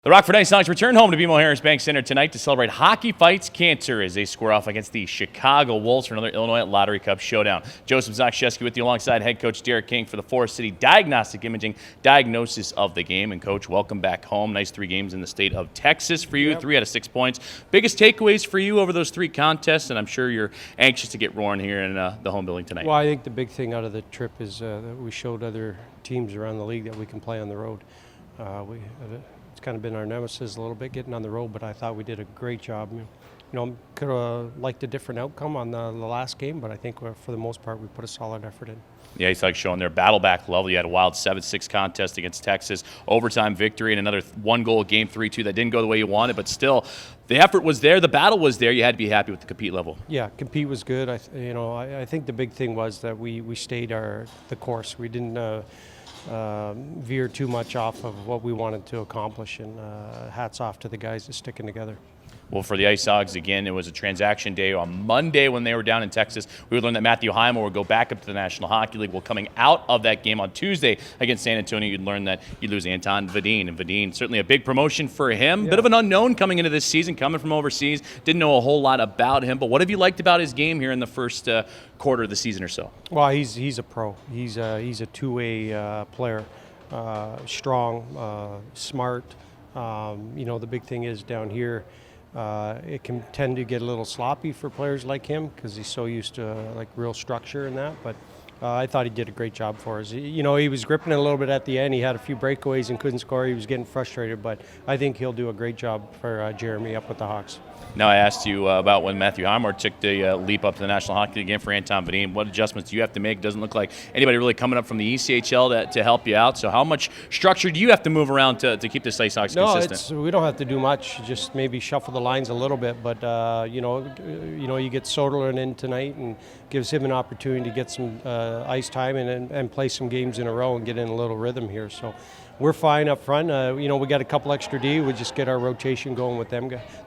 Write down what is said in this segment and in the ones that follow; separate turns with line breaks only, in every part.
The Rockford IceHogs return home to BMO Harris Bank Center tonight to celebrate Hockey Fights Cancer as they square off against the Chicago Wolves for another Illinois Lottery Cup showdown. Joseph Zakshevsky with you alongside head coach Derek King for the Forest City Diagnostic Imaging diagnosis of the game. And coach, welcome back home. Nice 3 games in the state of Texas for you. Yep. 3 out of 6 points. Biggest takeaways for you over those 3 contests, and I'm sure you're anxious to get roaring here in the home building tonight.
Well, I think the big thing out of the trip is that we showed other teams around the league that we can play on the road. It's kind of been our nemesis a little bit getting on the road, but I thought we did a great job. Could have liked a different outcome on the last game, but I think for the most part we put a solid effort in.
The IceHogs showing their battle back level. You had a wild 7-6 contest against Texas, overtime victory, and another 1-goal game 3-2 that didn't go the way you wanted, but still the effort was there, the battle was there. You had to be happy with the compete level.
Yeah, compete was good. I think the big thing was that we stayed the course. We didn't veer too much off of what we wanted to accomplish, and hats off to the guys that's sticking together.
Well, for the IceHogs, again, it was a transaction day on Monday when they were down in Texas. We would learn that Matthew Heimer would go back up to the National Hockey League. Well, coming out of that game on Tuesday against San Antonio, you'd learn that you'd lose Anton Wedin. And Wedin, certainly a big promotion for him. Yeah. Bit of an unknown coming into this season, coming from overseas. Didn't know a whole lot about him. But what have you liked about his game here in the first quarter of the season or so?
Well, he's a pro. He's a two-way player. Strong, smart. The big thing is down here, it can tend to get a little sloppy for players like him because he's so used to real structure and that. But I thought he did a great job for us. He was gripping it a little bit at the end. He had a few breakaways and couldn't score. He was getting frustrated, but I think he'll do a great job for Jeremy up with the Hawks.
Now, I asked you about when Matthew Heimer took the leap up to the National Hockey League again for Anton Wedin. What adjustments do you have to make? Doesn't look like anybody really coming up from the ECHL to help you out. So how much structure do you have to move around to keep this IceHogs consistent?
No, we don't have to do much. Just maybe shuffle the lines a little bit. But, you get Soderlund in tonight and gives him an opportunity to get some ice time and play some games in a row and get in a little rhythm here. So we're fine up front. We got a couple extra D. We just get our rotation going with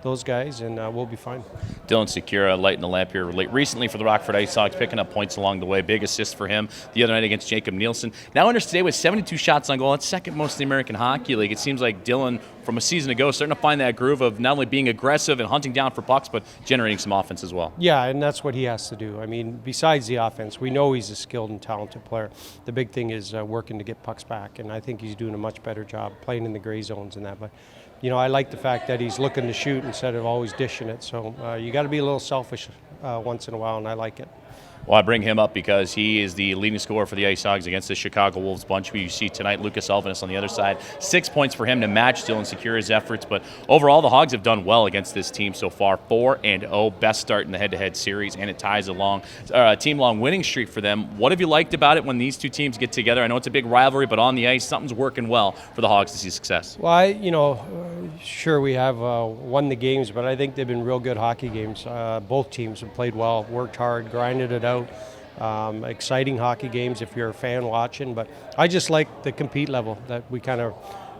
those guys, and we'll be fine.
Dylan Secura lighting the lamp here recently for the Rockford IceHogs, picking up points along the way. Big assist for him the other night against Jacob Nielsen. Now enters today with 72 shots on goal. That's second most in the American Hockey League. It seems like Dylan, from a season ago, starting to find that groove of not only being aggressive and hunting down for pucks, but generating some offense as well.
Yeah, and that's what he has to do. I mean, besides the offense, we know he's a skilled and talented player. The big thing is working to get pucks back, and I think he's doing a much better job playing in the gray zones and that. But I like the fact that he's looking to shoot instead of always dishing it. So you got to be a little selfish once in a while, and I like it.
Well, I bring him up because he is the leading scorer for the IceHogs against the Chicago Wolves bunch. You see tonight Lucas Elvenes on the other side. 6 points for him to match Dylan Secura's efforts. But overall, the Hogs have done well against this team so far. 4-0, best start in the head-to-head series, and it ties a team-long winning streak for them. What have you liked about it when these two teams get together? I know it's a big rivalry, but on the ice, something's working well for the Hogs to see success.
Well, sure we have won the games, but I think they've been real good hockey games. Both teams have played well, worked hard, grinded it out. Exciting hockey games if you're a fan watching, but I just like the compete level, that we kind of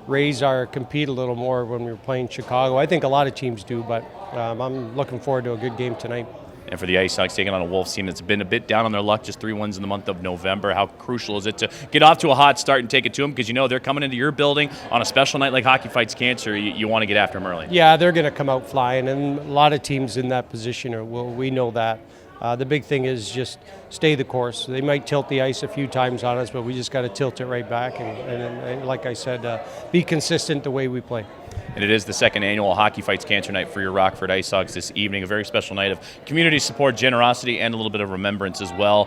raise our compete a little more when we were playing Chicago. I think a lot of teams do, but I'm looking forward to a good game tonight.
And for the IceHogs taking on a Wolves team that's been a bit down on their luck, just 3 wins in the month of November, how crucial is it to get off to a hot start and take it to them? Because they're coming into your building on a special night like Hockey Fights Cancer. You want to get after them early.
Yeah, they're going to come out flying, and a lot of teams in that position we know that. The big thing is just stay the course. They might tilt the ice a few times on us, but we just got to tilt it right back. And like I said, be consistent the way we play.
And it is the second annual Hockey Fights Cancer Night for your Rockford IceHogs this evening. A very special night of community support, generosity, and a little bit of remembrance as well.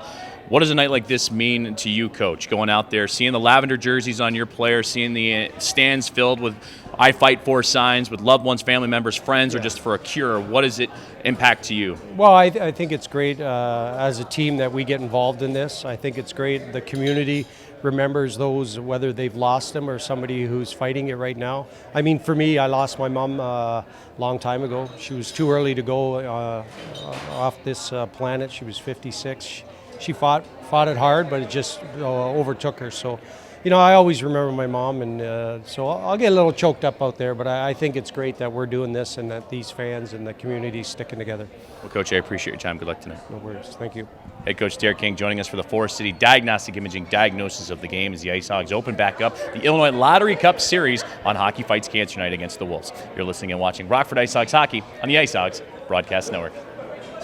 What does a night like this mean to you, Coach? Going out there, seeing the lavender jerseys on your players, seeing the stands filled with I Fight For signs with loved ones, family members, friends, or just for a cure. What does it impact to you?
Well, I think it's great as a team that we get involved in this. I think it's great. The community remembers those, whether they've lost them or somebody who's fighting it right now. I mean, for me, I lost my mom a long time ago. She was too early to go off this planet. She was 56. She fought it hard, but it just overtook her. So, I always remember my mom, and so I'll get a little choked up out there, but I think it's great that we're doing this and that these fans and the community sticking together.
Well, Coach, I appreciate your time. Good luck tonight.
No worries. Thank you.
Head coach Derek King joining us for the Forest City Diagnostic Imaging diagnosis of the game as the IceHogs open back up the Illinois Lottery Cup Series on Hockey Fights Cancer Night against the Wolves. You're listening and watching Rockford IceHogs Hockey on the IceHogs Broadcast Network.